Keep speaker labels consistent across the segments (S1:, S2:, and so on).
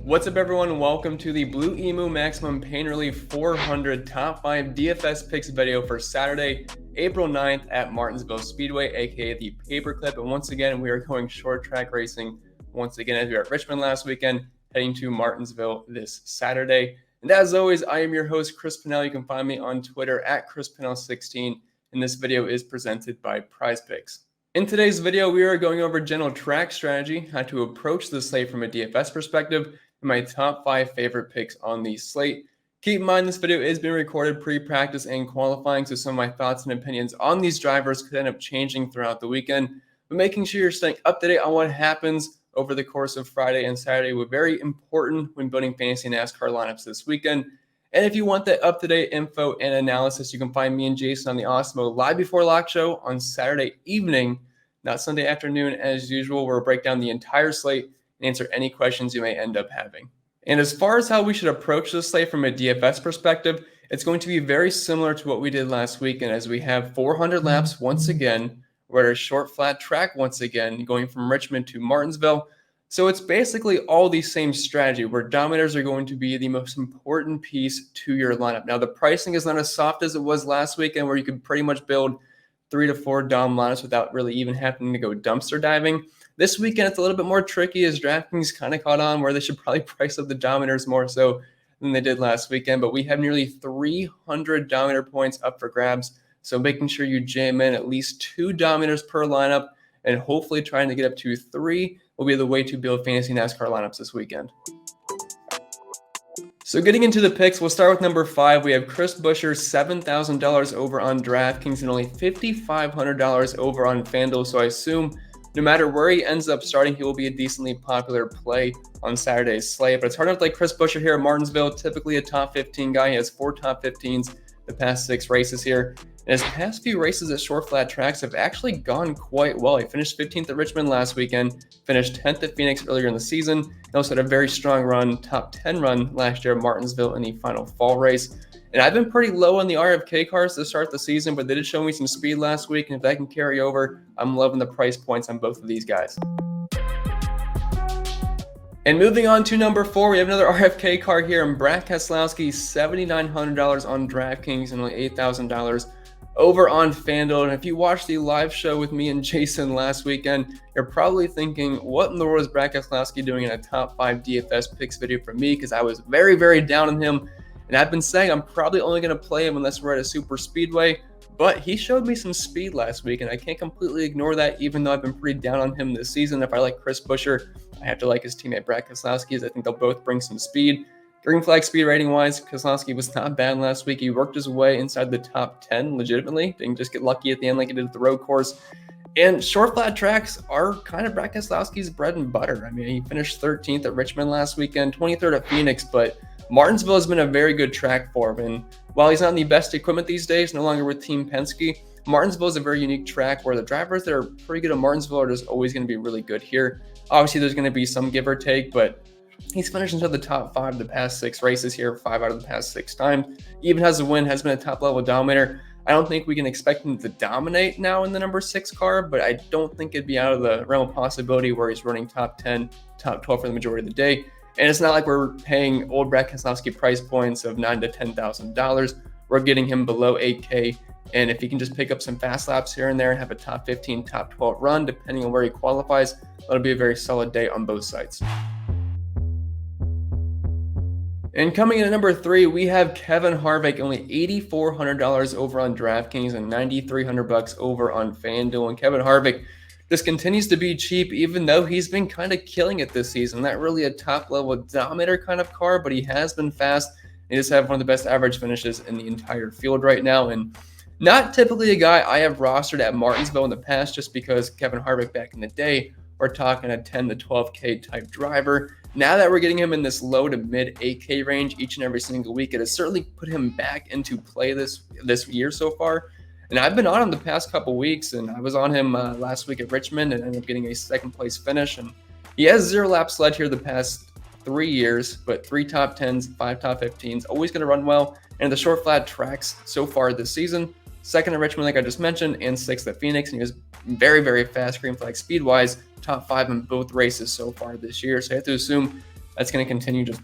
S1: What's up, everyone? Welcome to the Blue Emu Maximum Pain Relief 400 Top 5 DFS Picks video for Saturday, April 9th at Martinsville Speedway, aka the Paperclip. And once again, we are going short track racing once again as we were at Richmond last weekend, heading to Martinsville this Saturday. And as always, I am your host, Chris Pennell. You can find me on Twitter at ChrisPennell16, and this video is presented by PrizePicks. In today's video, we are going over general track strategy, how to approach the slate from a DFS perspective, and my top 5 favorite picks on the slate. Keep in mind this video is being recorded pre-practice and qualifying, so some of my thoughts and opinions on these drivers could end up changing throughout the weekend. But making sure you're staying up to date on what happens over the course of Friday and Saturday was very important when building fantasy NASCAR lineups this weekend. And if you want that up-to-date info and analysis, you can find me and Jason on the Awesemo Live Before Lock show on Saturday evening, not Sunday afternoon as usual, where we'll break down the entire slate and answer any questions you may end up having. And as far as how we should approach this slate from a DFS perspective, it's going to be very similar to what we did last weekend, as we have 400 laps once again. We're at a short flat track once again, going from Richmond to Martinsville. So it's basically all the same strategy where dominators are going to be the most important piece to your lineup. Now, the pricing is not as soft as it was last weekend, where you could pretty much build 3 to 4 dom lineups without really even having to go dumpster diving. This weekend, it's a little bit more tricky, as DraftKings kind of caught on where they should probably price up the dominators more so than they did last weekend. But we have nearly 300 dominator points up for grabs. So making sure you jam in at least 2 dominators per lineup and hopefully trying to get up to 3 will be the way to build fantasy NASCAR lineups this weekend. So getting into the picks, we'll start with number 5. We have Chris Buescher, $7,000 over on DraftKings and only $5,500 over on FanDuel. So I assume no matter where he ends up starting, he will be a decently popular play on Saturday's slate. But it's hard enough to like Chris Buescher here at Martinsville, typically a top 15 guy. He has 4 top 15s the past 6 races here. And his past few races at short flat tracks have actually gone quite well. He finished 15th at Richmond last weekend, finished 10th at Phoenix earlier in the season. He also had a very strong run, top 10 run last year at Martinsville in the final fall race. And I've been pretty low on the RFK cars to start the season, but they did show me some speed last week. And if that can carry over, I'm loving the price points on both of these guys. And moving on to number 4, we have another RFK car here in Brad Keselowski, $7,900 on DraftKings and only $8,000 over on FanDuel. And if you watched the live show with me and Jason last weekend, you're probably thinking, what in the world is Brad Keselowski doing in a top 5 DFS picks video for me? Because I was very, very down on him. And I've been saying I'm probably only going to play him unless we're at a super speedway. But he showed me some speed last week, and I can't completely ignore that, even though I've been pretty down on him this season. If I like Chris Buescher, I have to like his teammate Brad Keselowski, as I think they'll both bring some speed. Green flag speed rating-wise, Keselowski was not bad last week. He worked his way inside the top 10 legitimately. Didn't just get lucky at the end like he did at the road course. And short flat tracks are kind of Brad Keselowski's bread and butter. I mean, he finished 13th at Richmond last weekend, 23rd at Phoenix, but Martinsville has been a very good track for him. And while he's not in the best equipment these days, no longer with Team Penske, Martinsville is a very unique track where the drivers that are pretty good at Martinsville are just always going to be really good here. Obviously, there's going to be some give or take, but he's finished into the top 5 the past 6 races here, 5 out of the past 6 times. Even has a win, has been a top-level dominator. I don't think we can expect him to dominate now in the number 6 car, but I don't think it'd be out of the realm of possibility where he's running top 10, top 12 for the majority of the day. And it's not like we're paying old Brad Keselowski price points of $9,000 to $10,000. We're getting him below $8,000. And if he can just pick up some fast laps here and there and have a top 15, top 12 run, depending on where he qualifies, that'll be a very solid day on both sides. And coming in at number 3, we have Kevin Harvick, only $8,400 over on DraftKings and $9,300 over on FanDuel. And Kevin Harvick just continues to be cheap, even though he's been kind of killing it this season. Not really a top-level dominator kind of car, but he has been fast. He does have one of the best average finishes in the entire field right now. And not typically a guy I have rostered at Martinsville in the past, just because Kevin Harvick back in the day, we're talking a 10 to 12K type driver. Now that we're getting him in this low to mid 8K range each and every single week, it has certainly put him back into play this year so far. And I've been on him the past couple weeks, and I was on him last week at Richmond and ended up getting a 2nd place finish. And he has 0 laps led here the past 3 years, but 3 top 10s, 5 top 15s, always going to run well. And the short flat tracks so far this season, 2nd at Richmond, like I just mentioned, and 6th at Phoenix. And he was very, very fast green flag speed-wise, top 5 in both races so far this year. So I have to assume that's going to continue just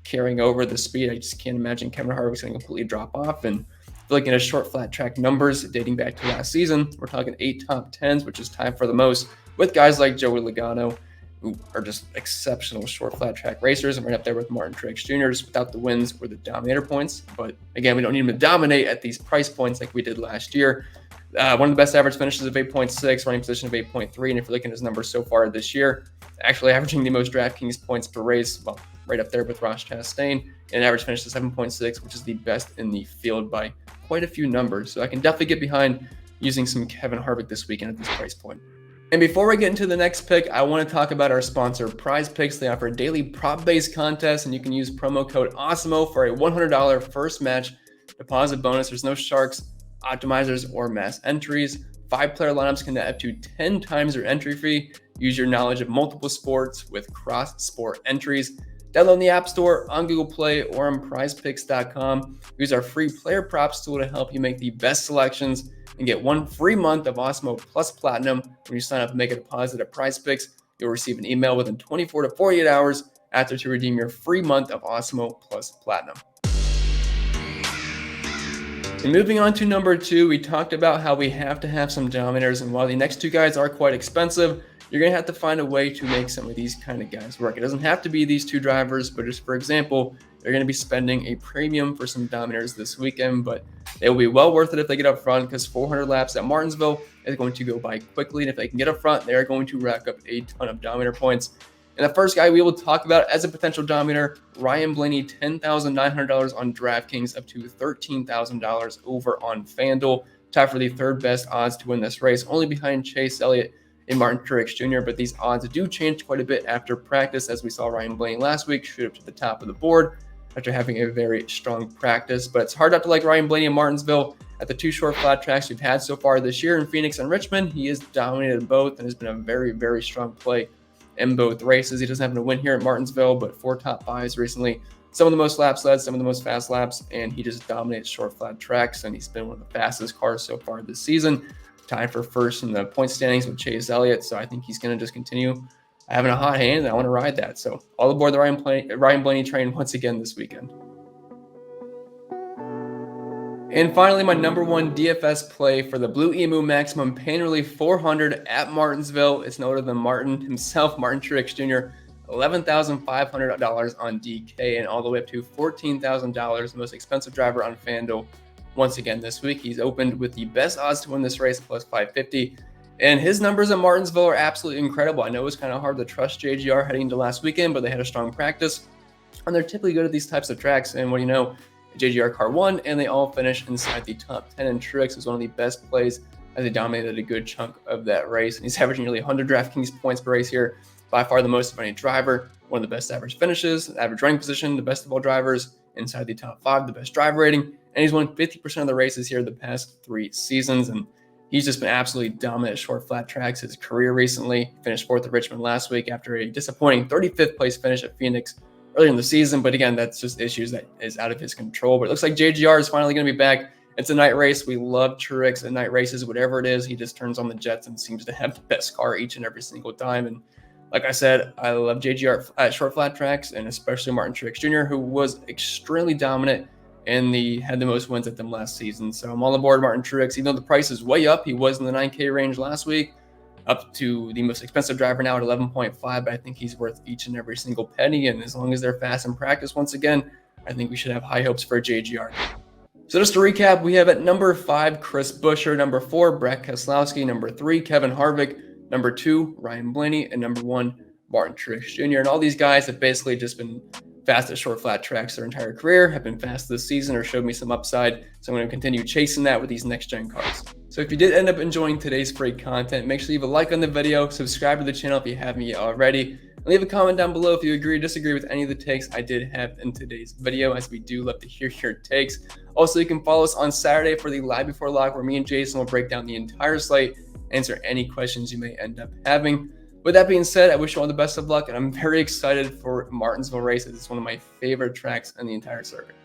S1: carrying over the speed. I just can't imagine Kevin Harvick's going to completely drop off. And if you're looking at short flat track numbers dating back to last season, we're talking 8 top 10s, which is tied for the most with guys like Joey Logano, who are just exceptional short flat track racers, and right up there with Martin Truex Jr. just without the wins or the dominator points. But again, we don't need him to dominate at these price points like we did last year. One of the best average finishes of 8.6, running position of 8.3, and if you're looking at his numbers so far this year, actually averaging the most DraftKings points per race, well, right up there with Ross Chastain, and an average finish of 7.6, which is the best in the field by quite a few numbers. So I can definitely get behind using some Kevin Harvick this weekend at this price point. And before we get into the next pick, I want to talk about our sponsor, Prize Picks. They offer a daily prop-based contest, and you can use promo code AWESEMO for a $100 first match deposit bonus. There's no sharks, optimizers, or mass entries. 5-player lineups can net up to 10 times your entry fee. Use your knowledge of multiple sports with cross-sport entries. Download in the App Store, on Google Play, or on prizepicks.com. Use our free player props tool to help you make the best selections and get 1 free month of Awesemo Plus Platinum when you sign up and make a deposit at Prize Picks. You'll receive an email within 24 to 48 hours after to redeem your free month of Awesemo Plus Platinum. And moving on to number 2, we talked about how we have to have some dominators, and while the next 2 guys are quite expensive, you're going to have to find a way to make some of these kind of guys work. It doesn't have to be these 2 drivers, but just for example, they're going to be spending a premium for some dominators this weekend, but it will be well worth it if they get up front, because 400 laps at Martinsville is going to go by quickly, and if they can get up front, they're going to rack up a ton of dominator points. And the first guy we will talk about as a potential dominator, Ryan Blaney, $10,900 on DraftKings, up to $13,000 over on FanDuel. Tied for the 3rd best odds to win this race, only behind Chase Elliott and Martin Truex Jr., but these odds do change quite a bit after practice, as we saw Ryan Blaney last week shoot up to the top of the board after having a very strong practice. But it's hard not to like Ryan Blaney in Martinsville. At the 2 short flat tracks we've had so far this year in Phoenix and Richmond, he has dominated both and has been a very, very strong play in both races. He doesn't happen to win here at Martinsville, but 4 top 5s recently. Some of the most laps led, some of the most fast laps, and he just dominates short flat tracks, and he's been one of the fastest cars so far this season. Tied for first in the point standings with Chase Elliott, so I think he's going to just continue having a hot hand, and I want to ride that. So all aboard the Ryan Blaney train once again this weekend. And finally, my number 1 DFS play for the Blue Emu Maximum Pain Relief 400 at Martinsville. It's no other than Martin himself, Martin Truex Jr., $11,500 on DK and all the way up to $14,000, the most expensive driver on FanDuel. Once again this week, he's opened with the best odds to win this race, plus 550. And his numbers at Martinsville are absolutely incredible. I know it was kind of hard to trust JGR heading into last weekend, but they had a strong practice. And they're typically good at these types of tracks. And what do you know? JGR car won, and they all finished inside the top 10. And Truex was one of the best plays as he dominated a good chunk of that race. And he's averaging nearly 100 DraftKings points per race here, by far the most of any driver. One of the best average finishes, average running position, the best of all drivers, inside the top 5, the best driver rating. And he's won 50% of the races here the past 3 seasons. And he's just been absolutely dominant at short flat tracks his career recently. Finished 4th at Richmond last week after a disappointing 35th place finish at Phoenix earlier in the season. But again, that's just issues that is out of his control. But it looks like JGR is finally going to be back. It's a night race. We love Truex at night races, whatever it is. He just turns on the jets and seems to have the best car each and every single time. And like I said, I love JGR at short flat tracks, and especially Martin Truex Jr., who was extremely dominant and had the most wins at them last season. So I'm all aboard Martin Truex. Even though the price is way up, he was in the 9K range last week, up to the most expensive driver now at 11.5, but I think he's worth each and every single penny. And as long as they're fast in practice, once again, I think we should have high hopes for JGR. So just to recap, we have at number 5, Chris Buescher, number 4, Brad Keselowski, number 3, Kevin Harvick, number 2, Ryan Blaney, and number 1, Martin Truex Jr. And all these guys have basically just been fast at short flat tracks their entire career, have been fast this season or showed me some upside. So I'm going to continue chasing that with these next gen cars. So if you did end up enjoying today's free content, make sure you leave a like on the video, subscribe to the channel if you haven't yet already, and leave a comment down below if you agree or disagree with any of the takes I did have in today's video, as we do love to hear your takes. Also, you can follow us on Saturday for the Live Before Lock, where me and Jason will break down the entire slate, answer any questions you may end up having. With that being said, I wish you all the best of luck, and I'm very excited for Martinsville races. It's one of my favorite tracks in the entire circuit.